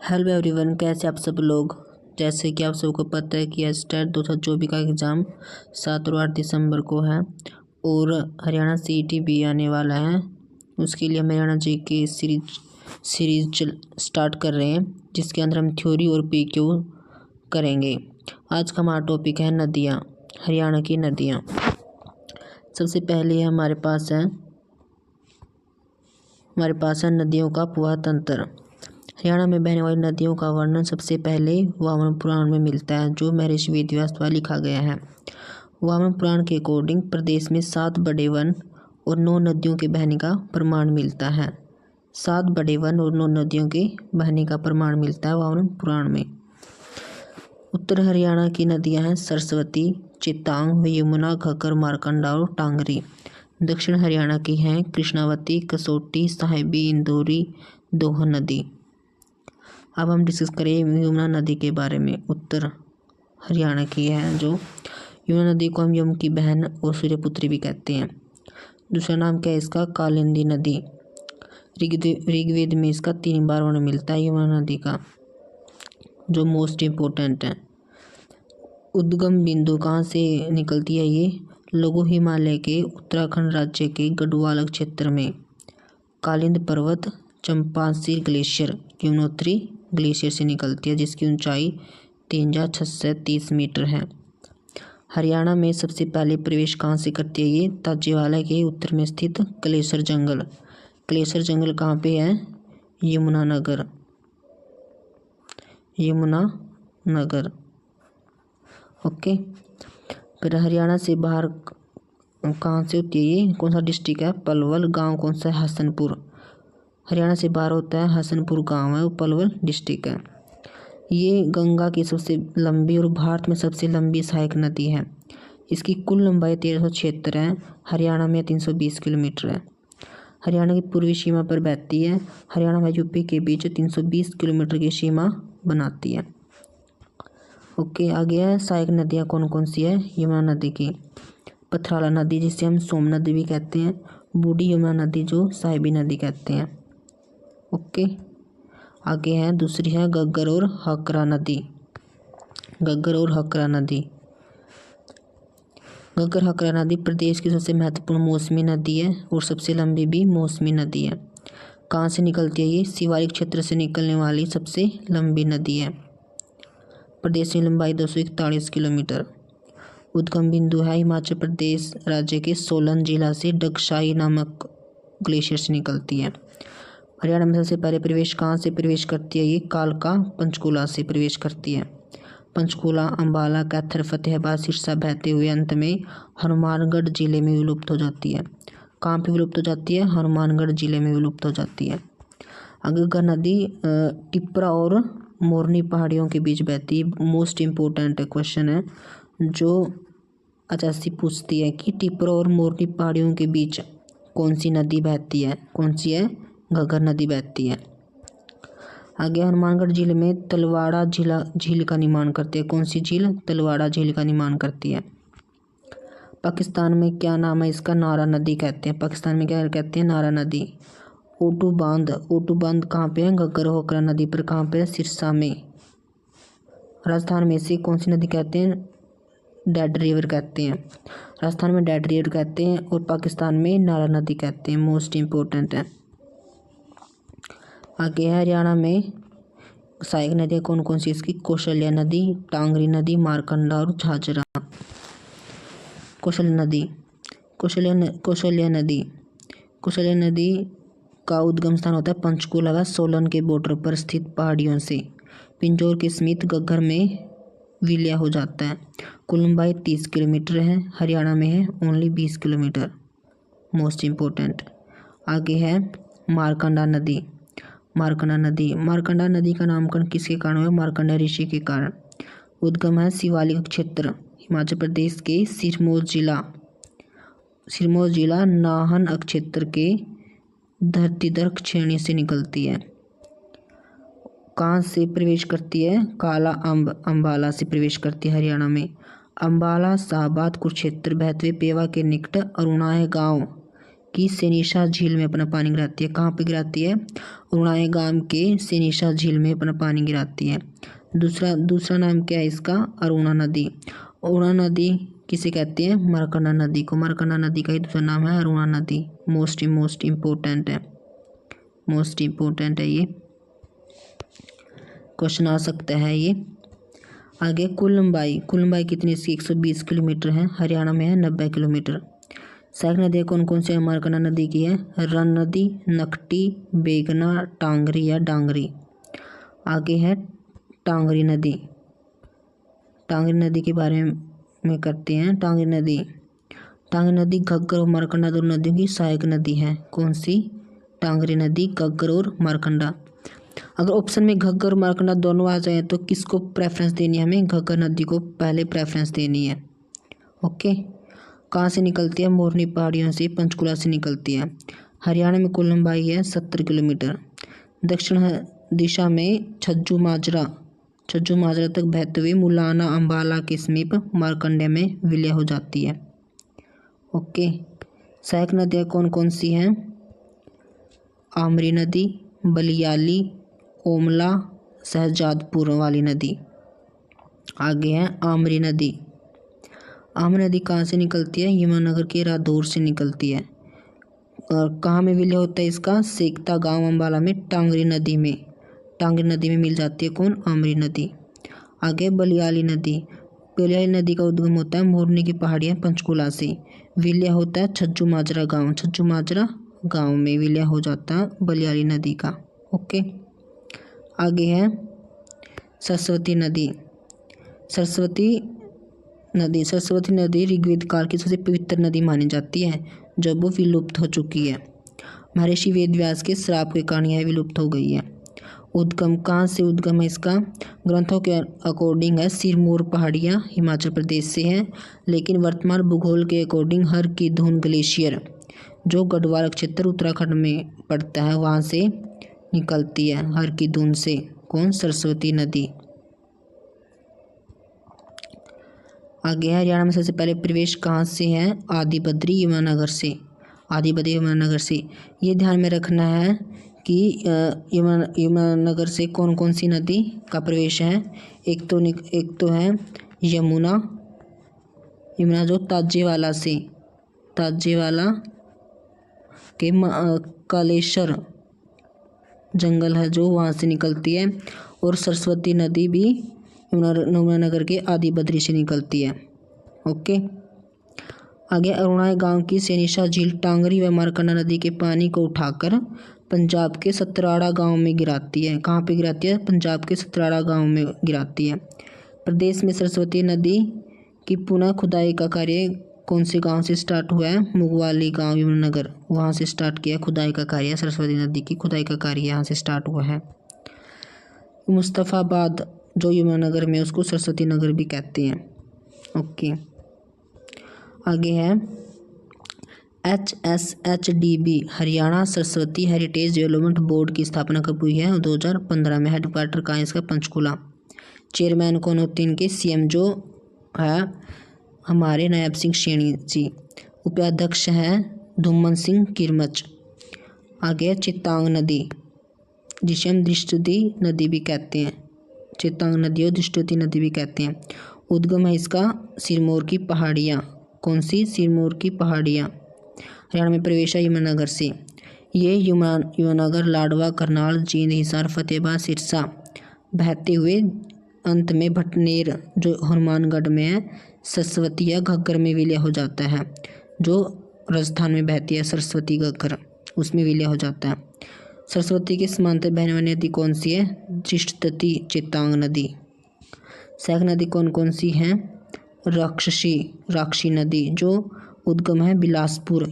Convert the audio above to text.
Hello everyone, कैसे आप सब लोग। जैसे कि आप सबको पता है कि स्टेट 2024 का एग्ज़ाम 7 और 8 दिसंबर को है और हरियाणा सीईटी भी आने वाला है। उसके लिए हम हरियाणा जी की सीरीज स्टार्ट कर रहे हैं, जिसके अंदर हम थ्योरी और पीक्यू करेंगे। आज का हमारा टॉपिक है नदियाँ, हरियाणा की नदियाँ। सबसे पहले हमारे पास है नदियों का प्रवाह तंत्र। हरियाणा में बहने वाली नदियों का वर्णन सबसे पहले वामन पुराण में मिलता है, जो महर्षि वेदव्यास द्वारा लिखा गया है। वामन पुराण के अकॉर्डिंग प्रदेश में 7 बड़े वन और 9 नदियों के बहने का प्रमाण मिलता है। 7 बड़े वन और 9 नदियों के बहने का प्रमाण मिलता है वामन पुराण में। उत्तर हरियाणा की नदियां हैं सरस्वती, चित्तांग, यमुना, घग्गर, मारकंडा और टांगरी। दक्षिण हरियाणा की हैं कृष्णावती, कसोटी, साहिबी, इंदौरी, दोहन नदी। अब हम डिस्कस करें यमुना नदी के बारे में। उत्तर हरियाणा की है जो यमुना नदी को हम यम की बहन और सूर्यपुत्री भी कहते हैं। दूसरा नाम क्या है इसका? कालिंदी नदी। ऋग्वेद में इसका 3 बार वर्णन मिलता है यमुना नदी का, जो मोस्ट इम्पोर्टेंट है। उद्गम बिंदु कहाँ से निकलती है ये? लघु हिमालय के उत्तराखंड राज्य के गढ़वाल क्षेत्र में कालिंद पर्वत चंपासीर ग्लेशियर यमुनोत्री ग्लेशियर से निकलती है, जिसकी ऊंचाई 3630 मीटर है। हरियाणा में सबसे पहले प्रवेश कहाँ से करती है ये? ताजेवाला के उत्तर में स्थित कलेसर जंगल। कलेसर जंगल कहाँ पे है? यमुनानगर। यमुनानगर, ओके। फिर हरियाणा से बाहर कहाँ से होती है ये? कौन सा डिस्ट्रिक्ट है? पलवल। गांव कौन सा है? हसनपुर। हरियाणा से बाहर होता है हसनपुर गांव है, वो पलवल डिस्ट्रिक्ट है। ये गंगा की सबसे लंबी और भारत में सबसे लंबी सहायक नदी है। इसकी कुल लंबाई 1376 है। हरियाणा में 320 किलोमीटर है। हरियाणा की पूर्वी सीमा पर बहती है। हरियाणा व यूपी के बीच 320 किलोमीटर की सीमा बनाती है। ओके, आगे है सहायक नदियाँ कौन कौन सी है यमुना नदी की? पथराला नदी, जिसे हम सोम नदी भी कहते हैं। बूढ़ी यमुना नदी, जो साहिबी नदी कहते हैं। ओके, आगे है दूसरी है घग्गर और हकरा नदी। घग्गर और हकरा नदी। घग्गर हकरा नदी प्रदेश की सबसे महत्वपूर्ण मौसमी नदी है और सबसे लंबी भी मौसमी नदी है। कहाँ से निकलती है ये? शिवालिक क्षेत्र से निकलने वाली सबसे लंबी नदी है। प्रदेश की लंबाई 241 किलोमीटर। उद्गम बिंदु है हिमाचल प्रदेश राज्य के सोलन जिला से डगशाई नामक ग्लेशियर से निकलती है। हरियाणा में सबसे पहले प्रवेश कहाँ से प्रवेश करती है ये? कालका पंचकूला से प्रवेश करती है। पंचकूला, अंबाला, कैथर, फतेहाबाद, सिरसा बहते हुए अंत में हनुमानगढ़ जिले में विलुप्त हो जाती है। कहाँ पे विलुप्त हो जाती है? हनुमानगढ़ जिले में विलुप्त हो जाती है। घग्गर नदी टिप्रा और मोरनी पहाड़ियों के बीच बहती है। मोस्ट इम्पोर्टेंट क्वेश्चन है जो एचएससी पूछती है कि टिप्रा और मोरनी पहाड़ियों के बीच कौन सी नदी बहती है? कौन सी है? घग्गर नदी बहती है। आगे हनुमानगढ़ जिले में तलवाड़ा झील का निर्माण करती है। कौन सी झील? तलवाड़ा झील का निर्माण करती है। पाकिस्तान में क्या नाम है इसका? नारा नदी कहते हैं। पाकिस्तान में क्या कहते हैं? नारा नदी। ओटू बांध कहाँ पे है? घग्गर होकरा नदी पर। कहाँ पे है? सिरसा में। राजस्थान में से कौन सी नदी कहते हैं? डेड रिवर कहते हैं। राजस्थान में डेड रिवर कहते हैं और पाकिस्तान में नारा नदी कहते हैं। मोस्ट इम्पोर्टेंट है। आगे है हरियाणा में सहायक नदियाँ कौन कौन सी इसकी? कौशल्या नदी, टांगरी नदी, मारकंडा और झाझरा। कौशल्या नदी का उद्गम स्थान होता है पंचकूला व सोलन के बॉर्डर पर स्थित पहाड़ियों से पिंजौर के समीप घग्गर में विलय हो जाता है। कुल लंबाई 30 किलोमीटर है। हरियाणा में है ओनली 20 किलोमीटर। Most important. आगे है मारकंडा नदी। मारकंडा नदी का नामकरण किसके कारण हुआ? मारकंडा ऋषि के कारण। उद्गम है शिवालिक क्षेत्र हिमाचल प्रदेश के सिरमौर जिला नाहन क्षेत्र के धरतीधर श्रेणी से निकलती है। कहाँ से प्रवेश करती है? काला अंबाला से प्रवेश करती है हरियाणा में। अंबाला, शाहबाद, कुरुक्षेत्र बहते हुए पेवा के निकट अरुणाय गांव की सेनिशा झील में अपना पानी गिराती है। कहाँ पे गिराती है? अरुणाई गांव के सेनिशा झील में अपना पानी गिराती है। दूसरा नाम क्या है इसका? अरुणा नदी। अरुणा नदी किसे कहते हैं? मार्कंडा नदी को। मार्कंडा नदी का ही दूसरा नाम है अरुणा नदी। मोस्ट इम्पोर्टेंट है ये, क्वेश्चन आ सकता है ये। आगे कुल लंबाई कितनी इसकी? 120 किलोमीटर है। हरियाणा में है 90 किलोमीटर। सहायक नदियाँ कौन कौन सी है? मार्कंडा नदी की है, रन नदी, नकटी, बेगना, टांगरी या डांगरी। आगे है टांगरी नदी। टांगरी नदी के बारे में करते हैं। टांगरी नदी घग्गर और मार्कंडा दोनों नदियों की सहायक नदी है। कौन सी? टांगरी नदी, घग्गर और मार्कंडा। अगर ऑप्शन में घग्गर और मार्कंडा दोनों आ जाए तो किसको प्रेफरेंस देनी है? हमें घग्गर नदी को पहले प्रेफरेंस देनी है। ओके। कहाँ से निकलती है? मोरनी पहाड़ियों से, पंचकुला से निकलती है। हरियाणा में कुल लंबाई है 70 किलोमीटर। दक्षिण दिशा में छज्जू माजरा तक बहते हुए मुलाना अम्बाला के समीप मार्कंडे में विलय हो जाती है। ओके। सहायक नदियाँ कौन कौन सी हैं? आमरी नदी, बलियाली, ओमला, शहजादपुर वाली नदी। आगे है आमरी नदी। आमरी नदी कहाँ से निकलती है? यमुनानगर के रादौर से निकलती है। और कहाँ में विलय होता है इसका? सेकता गांव अम्बाला में टांगरी नदी में मिल जाती है। कौन? आमरी नदी। आगे बलियाली नदी का उद्गम होता है मोरनी की पहाड़ियाँ पंचकुला से। विलय होता है छज्जू माजरा गांव में विलय हो जाता है बलियाली नदी का। ओके। आगे है सरस्वती नदी ऋग्वेद काल की सबसे पवित्र नदी मानी जाती है, जब वो विलुप्त हो चुकी है। महर्षि वेदव्यास के श्राप के कारण यह विलुप्त हो गई है। उद्गम कहाँ से उद्गम है इसका? ग्रंथों के अकॉर्डिंग है सिरमौर पहाड़ियाँ हिमाचल प्रदेश से है, लेकिन वर्तमान भूगोल के अकॉर्डिंग हर की धून ग्लेशियर जो गढ़वाल क्षेत्र उत्तराखंड में पड़ता है वहाँ से निकलती है, हर की धून से। कौन? सरस्वती नदी। आगे है हरियाणा में सबसे पहले प्रवेश कहाँ से है? आदिबद्री यमुनानगर से। ये ध्यान में रखना है कि यमुनानगर से कौन कौन सी नदी का प्रवेश है। एक तो है यमुना जो ताजेवाला के कालेश्वर जंगल है जो वहाँ से निकलती है। और सरस्वती नदी भी यमुनानगर के आदिबद्री से निकलती है। ओके। आगे अरुणाई गांव की सेनिशा झील टांगरी व मार्कंडा नदी के पानी को उठाकर पंजाब के सतराड़ा गांव में गिराती है। कहाँ पे गिराती है? पंजाब के सतराड़ा गांव में गिराती है। प्रदेश में सरस्वती नदी की पुनः खुदाई का कार्य कौन से गांव से स्टार्ट हुआ है? मुगवाली गांव यमुनानगर, वहाँ से स्टार्ट किया खुदाई का कार्य। सरस्वती नदी की खुदाई का कार्य यहाँ से स्टार्ट हुआ है। मुस्तफ़ाबाद जो यमुनानगर में, उसको सरस्वती नगर भी कहते हैं। ओके। आगे है HSHDB Haryana Saraswati heritage development board की स्थापना कब हुई है? 2015 में। हेडक्वार्टर कहाँ है इसका? पंचकुला। चेयरमैन कौन होते हैं इनके? CM जो है हमारे नायब सिंह सैनी जी। उपाध्यक्ष हैं धुम्मन सिंह किरमच। आगे चित्तांग नदी जिसे हम दृष्टि नदी भी कहते हैं। चित्तांग नदी और दृष्टि नदी भी कहते हैं। उद्गम है इसका सिरमौर की पहाड़ियाँ। कौन सी? सिरमौर की पहाड़ियाँ। हरियाणा में प्रवेश है यमुनानगर से। ये यमुनानगर लाडवा करनाल जींद हिसार फतेहाबाद सिरसा बहते हुए अंत में भटनेर जो हनुमानगढ़ में है सरस्वती या घग्गर में विलय हो जाता है। जो राजस्थान में बहती है सरस्वती घग्गर, उसमें विलय हो जाता है। सरस्वती के समांतर बहने वाली नदी कौन सी है? दृष्टि चित्तांग नदी। सहायक नदी कौन कौन सी हैं? राक्षसी नदी जो उद्गम है बिलासपुर